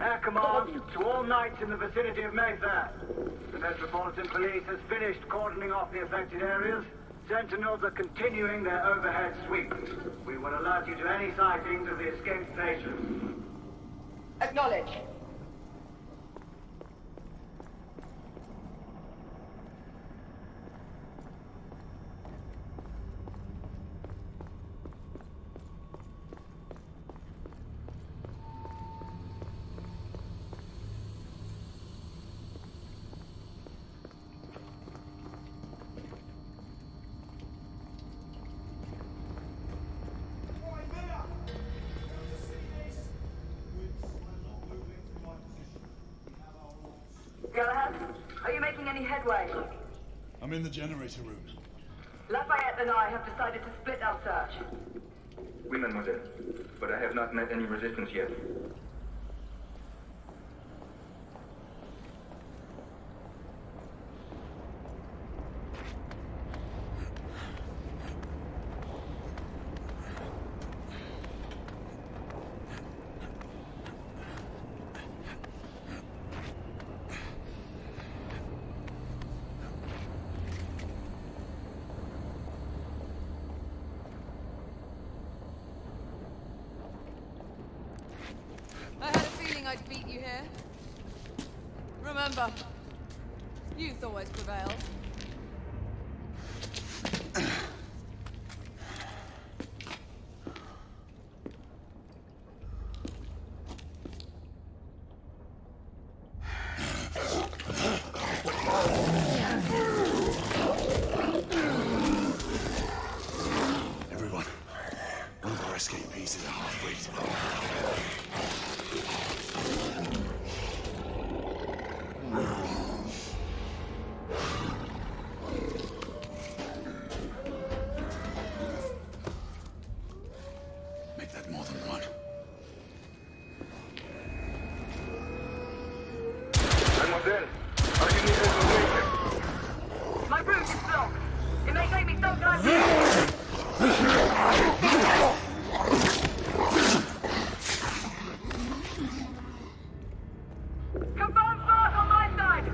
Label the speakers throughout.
Speaker 1: Air command to all knights in the vicinity of Mayfair. The Metropolitan Police has finished cordoning off the affected areas. Sentinels are continuing their overhead sweep. We will alert you to any sightings of the escaped patients.
Speaker 2: Acknowledge. JAHA, are you making any headway?
Speaker 3: I'm in the generator room.
Speaker 2: Lafayette and I have decided to split our search.
Speaker 4: Oui, mademoiselle. But I have not met any resistance yet.
Speaker 5: I had a feeling I'd beat you here. Remember, youth always prevails.
Speaker 3: Everyone, one of our escapees is a half-breed. Make that more than one.
Speaker 4: Mademoiselle, are you near the location?
Speaker 2: My route is blocked. It may take me some time to... Confirm fast on my side!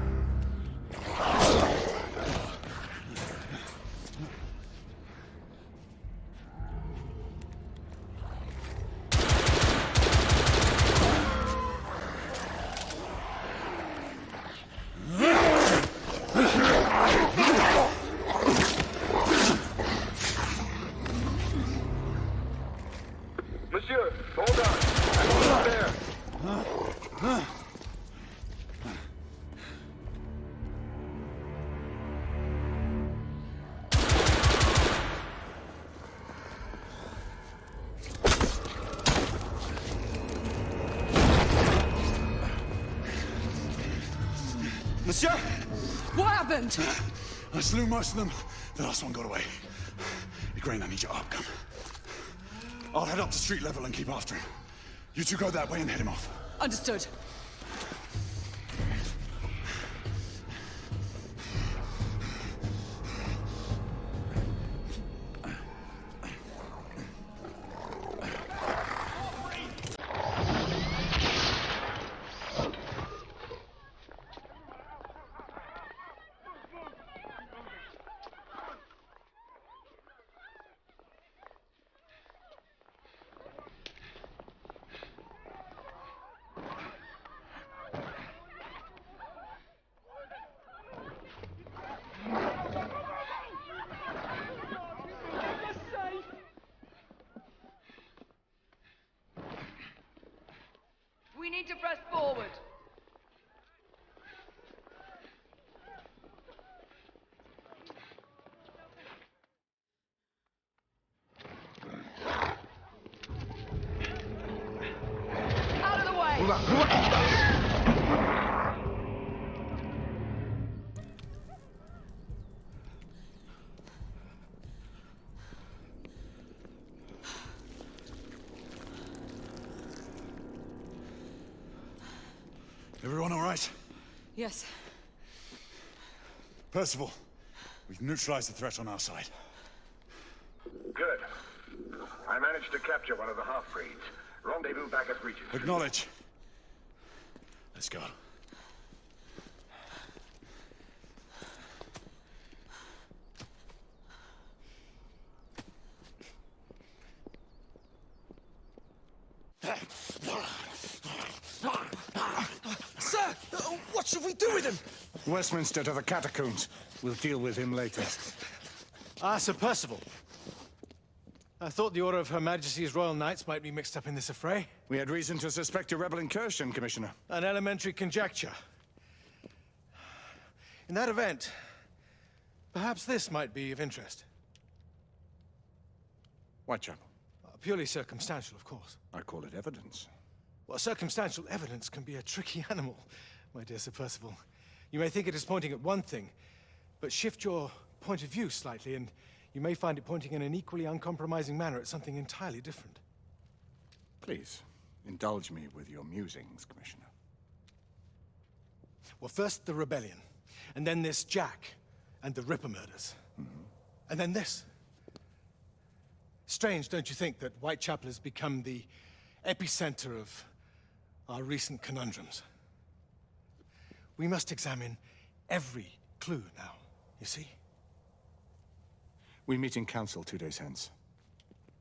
Speaker 4: Monsieur, hold on. I'm almost there.
Speaker 3: Monsieur!
Speaker 5: What happened?
Speaker 3: I slew most of them. The last one got away. Grain, I need your outcome. I'll head up to street level and keep after him. You two go that way and head him off.
Speaker 5: Understood. We need to press forward. Out of the way!
Speaker 3: Everyone all right?
Speaker 5: Yes.
Speaker 3: Percival, we've neutralized the threat on our side.
Speaker 6: Good. I managed to capture one of the half-breeds. Rendezvous back at Regis.
Speaker 3: Acknowledge. Let's go.
Speaker 7: Sir! What should we do with him?
Speaker 6: Westminster to the catacombs. We'll deal with him later.
Speaker 7: Ah, Sir Percival. I thought the Order of Her Majesty's Royal Knights might be mixed up in this affray.
Speaker 6: We had reason to suspect a rebel incursion, Commissioner.
Speaker 7: An elementary conjecture. In that event, perhaps this might be of interest.
Speaker 6: Whitechapel.
Speaker 7: Purely circumstantial, of course.
Speaker 6: I call it evidence.
Speaker 7: Well, circumstantial evidence can be a tricky animal, my dear Sir Percival. You may think it is pointing at one thing, but shift your point of view slightly, and you may find it pointing in an equally uncompromising manner at something entirely different.
Speaker 6: Please, indulge me with your musings, Commissioner.
Speaker 7: Well, first the rebellion, and then this Jack, and the Ripper murders. And then this. Strange, don't you think, that Whitechapel has become the epicenter of our recent conundrums? We must examine every clue now, you see?
Speaker 6: We meet in council 2 days hence.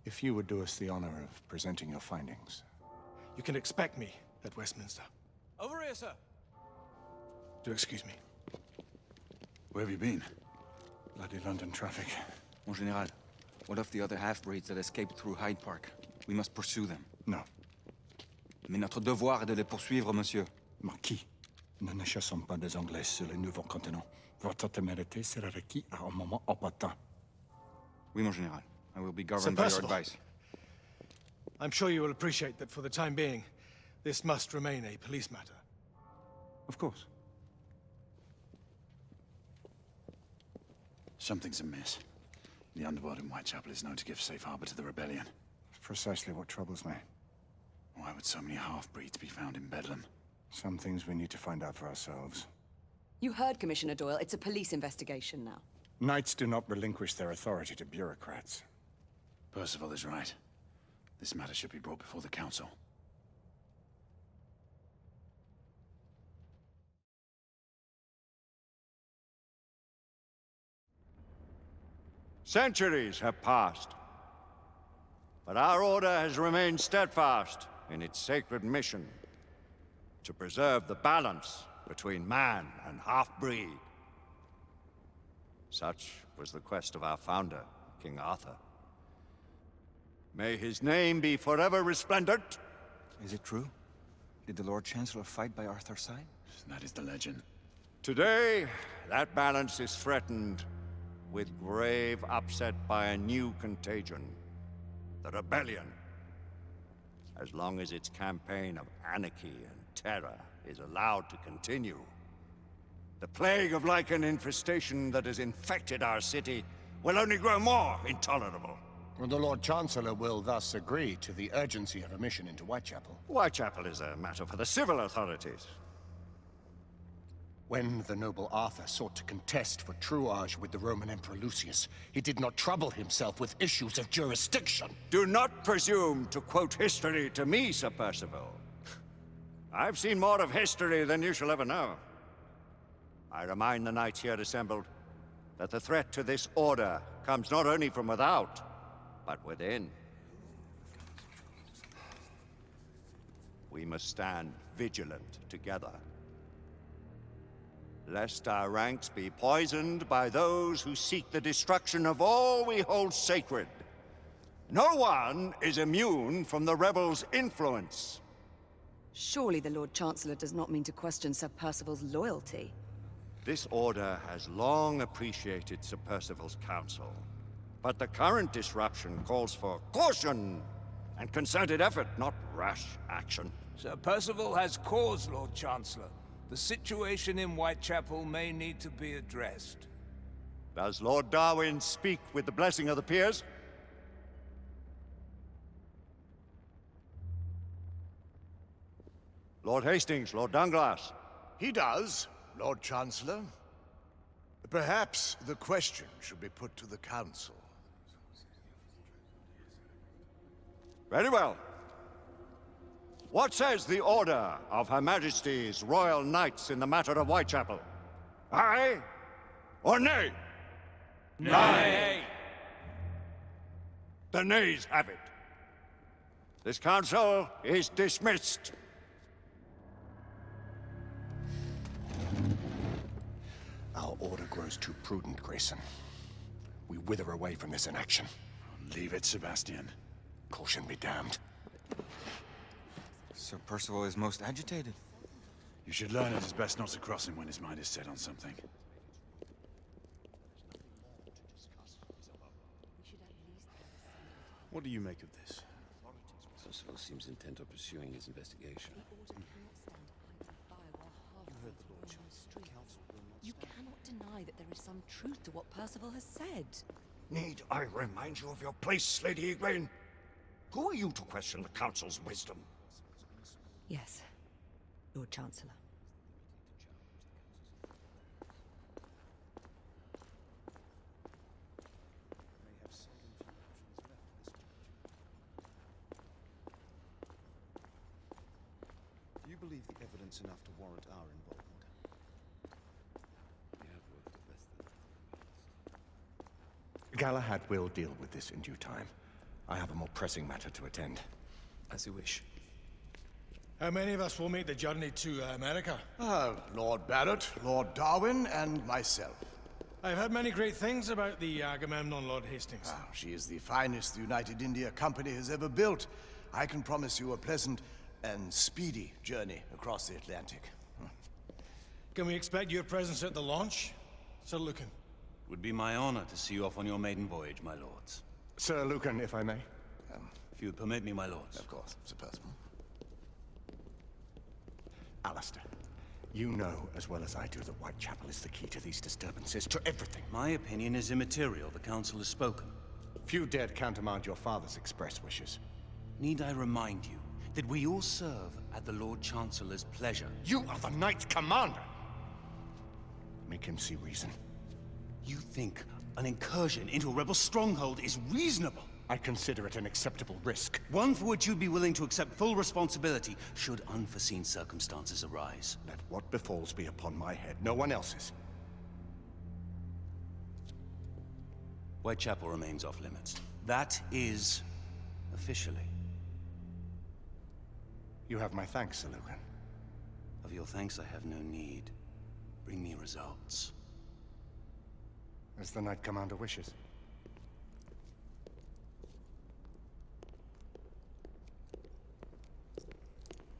Speaker 6: If you would do us the honor of presenting your findings.
Speaker 7: You can expect me at Westminster.
Speaker 8: Over here, sir.
Speaker 7: Do excuse me.
Speaker 3: Where have you been?
Speaker 6: Bloody London traffic.
Speaker 9: Mon Général, what of the other half-breeds that escaped through Hyde Park? We must pursue them.
Speaker 6: No.
Speaker 9: Mais notre devoir est de les poursuivre, monsieur.
Speaker 6: Marquis, nous ne chassons pas des Anglais sur le nouveau continent. Votre témérité sera requis à un moment opportun.
Speaker 9: Oui, mon Général. I will be governed by your advice.
Speaker 7: I'm sure you will appreciate that for the time being, this must remain a police matter.
Speaker 6: Of course.
Speaker 3: Something's amiss. The underworld in Whitechapel is known to give safe harbor to the rebellion.
Speaker 6: It's precisely what troubles me.
Speaker 3: Why would so many half-breeds be found in Bedlam?
Speaker 6: Some things we need to find out for ourselves.
Speaker 2: You heard, Commissioner Doyle. It's a police investigation now.
Speaker 6: Knights do not relinquish their authority to bureaucrats.
Speaker 3: Percival is right. This matter should be brought before the council.
Speaker 10: Centuries have passed, but our order has remained steadfast in its sacred mission to preserve the balance between man and half-breed. Such was the quest of our founder, King Arthur. May his name be forever resplendent.
Speaker 9: Is it true? Did the Lord Chancellor fight by Arthur's side?
Speaker 3: That is the legend.
Speaker 10: Today, that balance is threatened with grave upset by a new contagion, the rebellion. As long as its campaign of anarchy and terror is allowed to continue, the plague of lichen infestation that has infected our city will only grow more intolerable.
Speaker 11: And the Lord Chancellor will thus agree to the urgency of a mission into Whitechapel.
Speaker 10: Whitechapel is a matter for the civil authorities.
Speaker 11: When the noble Arthur sought to contest for truage with the Roman Emperor Lucius, he did not trouble himself with issues of jurisdiction.
Speaker 10: Do not presume to quote history to me, Sir Percival. I've seen more of history than you shall ever know. I remind the knights here assembled that the threat to this order comes not only from without, but within. We must stand vigilant together, lest our ranks be poisoned by those who seek the destruction of all we hold sacred. No one is immune from the rebels' influence.
Speaker 2: Surely the Lord Chancellor does not mean to question Sir Percival's loyalty.
Speaker 10: This order has long appreciated Sir Percival's counsel, but the current disruption calls for caution and concerted effort, not rash action.
Speaker 8: Sir Percival has cause, Lord Chancellor. The situation in Whitechapel may need to be addressed.
Speaker 10: Does Lord Darwin speak with the blessing of the peers? Lord Hastings, Lord Dunglass.
Speaker 12: He does, Lord Chancellor. Perhaps the question should be put to the Council.
Speaker 10: Very well. What says the order of Her Majesty's Royal Knights in the matter of Whitechapel? Aye or nay?
Speaker 8: Nay!
Speaker 10: The nays have it. This council is dismissed.
Speaker 11: Our order grows too prudent, Grayson. We wither away from this inaction.
Speaker 3: Leave it, Sebastian.
Speaker 11: Caution be damned.
Speaker 9: Sir Percival is most agitated.
Speaker 3: You should learn it is best not to cross him when his mind is set on something.
Speaker 13: What do you make of this?
Speaker 14: Percival seems intent on pursuing his investigation.
Speaker 2: You cannot deny that there is some truth to what Percival has said.
Speaker 10: Need I remind you of your place, Lady Egwene? Who are you to question the Council's wisdom?
Speaker 2: Yes, Lord Chancellor.
Speaker 13: Do you believe the evidence enough to warrant our involvement?
Speaker 14: We have worked with less than
Speaker 11: Galahad will deal with this in due time. I have a more pressing matter to attend.
Speaker 14: as you wish.
Speaker 7: How many of us will make the journey to America?
Speaker 12: Lord Barrett, Lord Darwin, and myself.
Speaker 7: I've heard many great things about the Agamemnon, Lord Hastings.
Speaker 12: She is the finest the United India Company has ever built. I can promise you a pleasant and speedy journey across the Atlantic.
Speaker 7: Can we expect your presence at the launch, Sir Lucan?
Speaker 15: Would be my honor to see you off on your maiden voyage, my lords.
Speaker 11: Sir Lucan, if I may?
Speaker 15: If you would permit me, my lords.
Speaker 12: Of course, Sir Percival.
Speaker 11: Alistair, you know as well as I do that Whitechapel is the key to these disturbances, to everything.
Speaker 15: My opinion is immaterial. The council has spoken.
Speaker 11: Few dared countermand your father's express wishes.
Speaker 15: Need I remind you that we all serve at the Lord Chancellor's pleasure?
Speaker 11: You are the Knight Commander! Make him see reason.
Speaker 15: You think an incursion into a rebel stronghold is reasonable?
Speaker 11: I consider it an acceptable risk.
Speaker 15: One for which you'd be willing to accept full responsibility should unforeseen circumstances arise.
Speaker 11: Let what befalls be upon my head, no one else's.
Speaker 15: Whitechapel remains off limits. That is officially.
Speaker 11: You have my thanks, Sir Lucan.
Speaker 15: Of your thanks I have no need. Bring me results.
Speaker 11: As the Knight Commander wishes.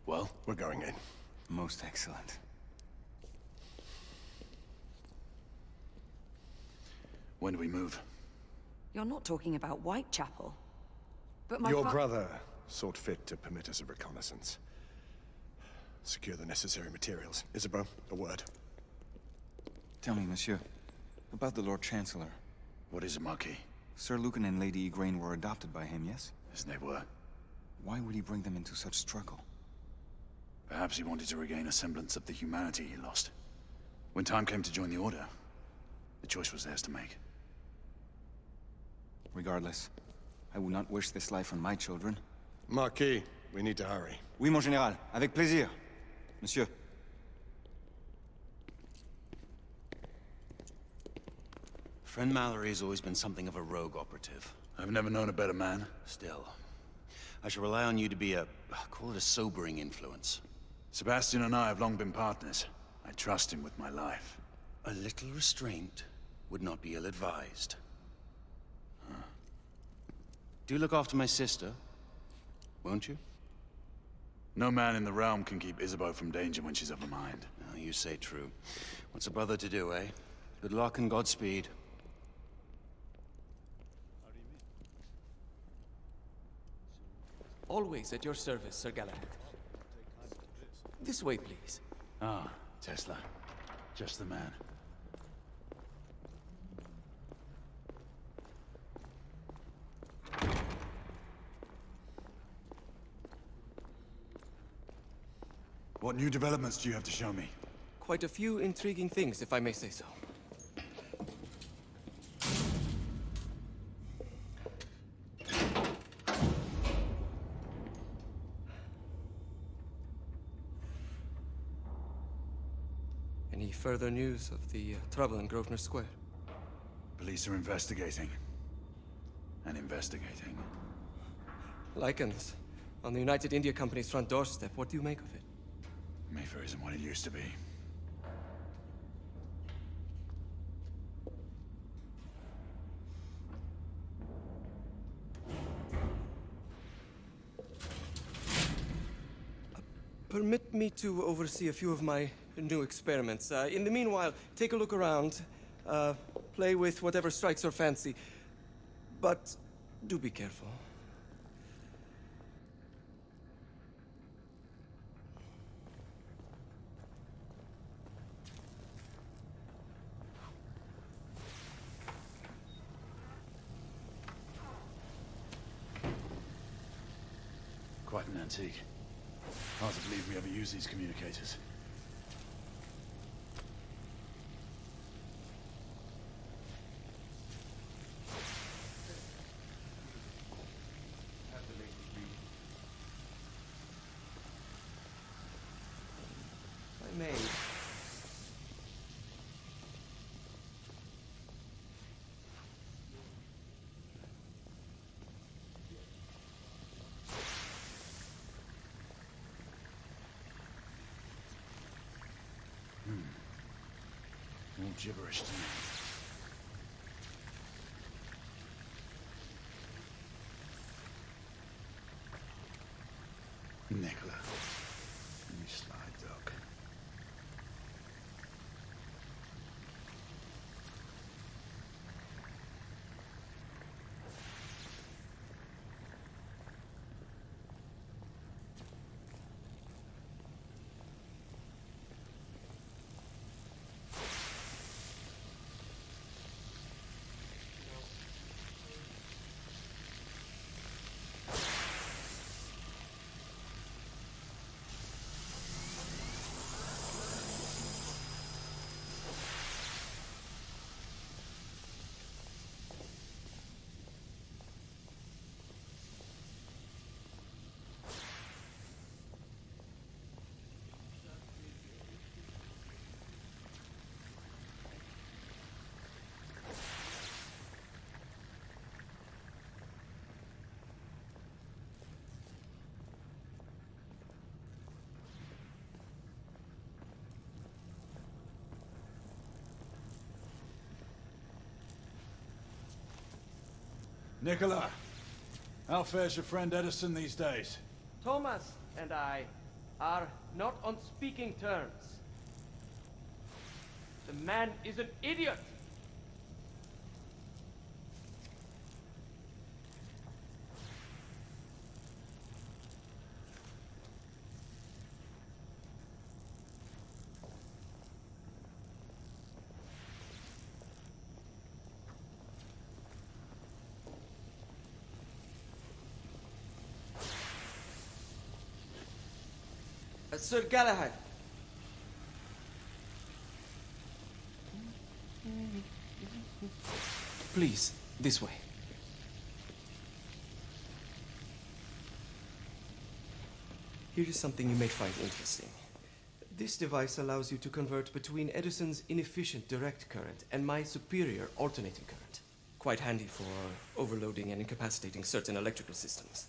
Speaker 3: Well,
Speaker 11: we're going in.
Speaker 9: Most excellent.
Speaker 3: When do we move?
Speaker 2: You're not talking about Whitechapel. But my
Speaker 11: Your brother sought fit to permit us a reconnaissance. Secure the necessary materials. Isabeau, a word.
Speaker 9: Tell me, monsieur, about the Lord Chancellor.
Speaker 3: What is it, Marquis?
Speaker 9: Sir Lucan and Lady Egwene were adopted by him, yes?
Speaker 3: Yes, they were.
Speaker 9: Why would he bring them into such struggle?
Speaker 3: Perhaps he wanted to regain a semblance of the humanity he lost. When time came to join the Order, the choice was theirs to make.
Speaker 9: Regardless, I would not wish this life on my children.
Speaker 11: Marquis, we need to hurry.
Speaker 9: Oui, mon général. Avec plaisir. Monsieur.
Speaker 15: Friend Mallory has always been something of a rogue operative.
Speaker 3: I've never known a better man.
Speaker 15: Still, I shall rely on you to be call it a sobering influence.
Speaker 3: Sebastian and I have long been partners. I trust him with my life.
Speaker 15: A little restraint would not be ill-advised. Do look after my sister, won't you?
Speaker 3: No man in the realm can keep Isabeau from danger when she's of a mind.
Speaker 15: Oh, you say true. What's a brother to do, eh? Good luck and Godspeed.
Speaker 16: Always at your service, Sir Galahad. This way, please.
Speaker 3: Ah, Tesla. Just the man. What new developments do you have to show me?
Speaker 16: Quite a few intriguing things, if I may say so. Any further news of the trouble in Grosvenor Square?
Speaker 3: Police are investigating. And investigating.
Speaker 16: Lycans, on the United India Company's front doorstep. What do you make of it?
Speaker 3: Mayfair isn't what it used to be.
Speaker 16: Permit me to oversee a few of my new experiments. In the meanwhile, take a look around. Play with whatever strikes your fancy. But do be careful.
Speaker 3: Quite an antique. Hard to believe we ever use these communicators.
Speaker 16: I may.
Speaker 3: All gibberish to me. Nicola. You sly dog. Nicola, how fares your friend Edison these days?
Speaker 16: Thomas and I are not on speaking terms. The man is an idiot! Sir Galahad. Please, this way. Here is something you may find interesting. This device allows you to convert between Edison's inefficient direct current and my superior alternating current. Quite handy for overloading and incapacitating certain electrical systems.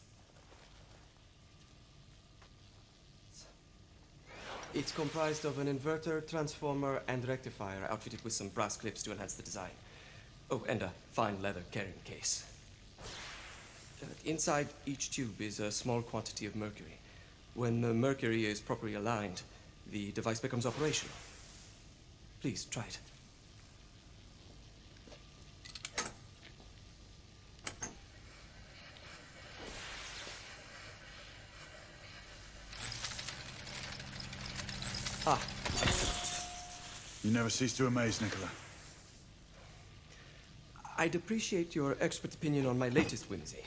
Speaker 16: It's comprised of an inverter, transformer, and rectifier outfitted with some brass clips to enhance the design. Oh, and a fine leather carrying case. Inside each tube is a small quantity of mercury. When the mercury is properly aligned, the device becomes operational. Please, try it. Ah.
Speaker 3: You never cease to amaze, Nicola.
Speaker 16: I'd appreciate your expert opinion on my latest whimsy.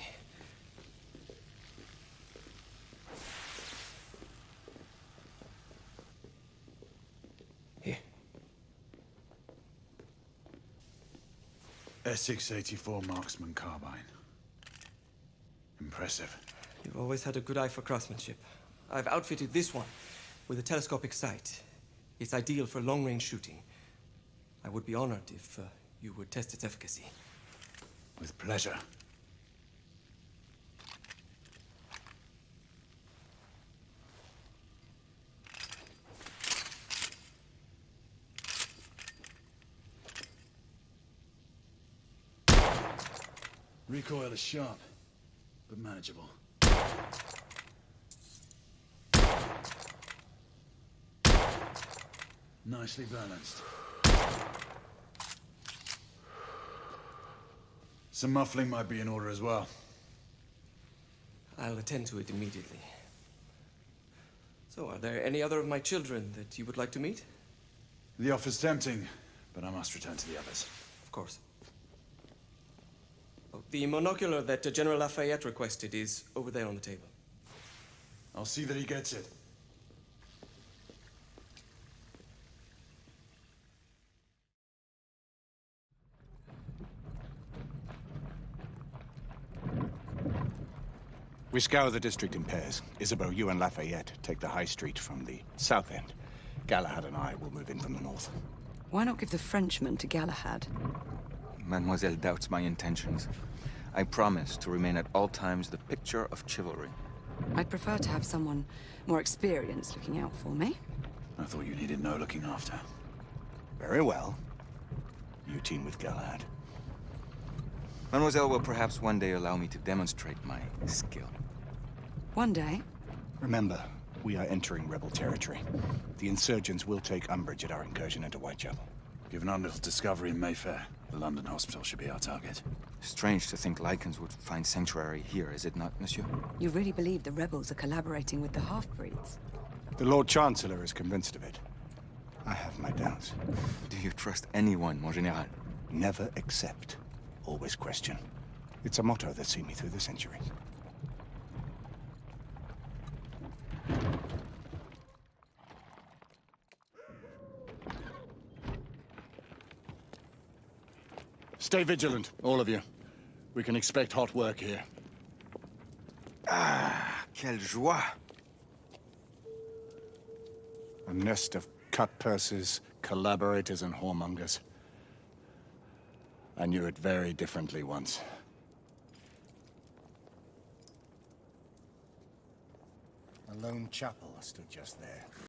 Speaker 16: Here.
Speaker 3: S684 Marksman Carbine. Impressive.
Speaker 16: You've always had a good eye for craftsmanship. I've outfitted this one with a telescopic sight. It's ideal for long-range shooting. I would be honored if you would test its efficacy.
Speaker 3: With pleasure. Recoil is sharp, but manageable. Nicely balanced. Some muffling might be in order as well.
Speaker 16: I'll attend to it immediately. So, are there any other of my children that you would like to meet?
Speaker 3: The offer's tempting, but I must return to the others.
Speaker 16: Of course. Oh, the monocular that General Lafayette requested is over there on the table.
Speaker 3: I'll see that he gets it.
Speaker 11: We scour the district in pairs. Isabeau, you and Lafayette take the high street from the south end. Galahad and I will move in from the north.
Speaker 2: Why not give the Frenchman to Galahad?
Speaker 9: Mademoiselle doubts my intentions. I promise to remain at all times the picture of chivalry.
Speaker 2: I'd prefer to have someone more experienced looking out for me.
Speaker 3: I thought you needed no looking after.
Speaker 11: Very well. You team with Galahad.
Speaker 9: Mademoiselle will perhaps one day allow me to demonstrate my skill.
Speaker 2: One day?
Speaker 11: Remember, we are entering rebel territory. The insurgents will take umbrage at our incursion into Whitechapel.
Speaker 3: Given our little discovery in Mayfair, the London hospital should be our target.
Speaker 9: Strange to think Lycans would find sanctuary here, is it not, monsieur?
Speaker 2: You really believe the rebels are collaborating with the half-breeds?
Speaker 11: The Lord Chancellor is convinced of it. I have my doubts.
Speaker 9: Do you trust anyone, mon général?
Speaker 11: Never accept. Always question. It's a motto that's seen me through the centuries. Stay vigilant, all of you. We can expect hot work here.
Speaker 9: Ah, quelle joie!
Speaker 11: A nest of cut-purses, collaborators, and whoremongers. I knew it very differently once. A lone chapel stood just there.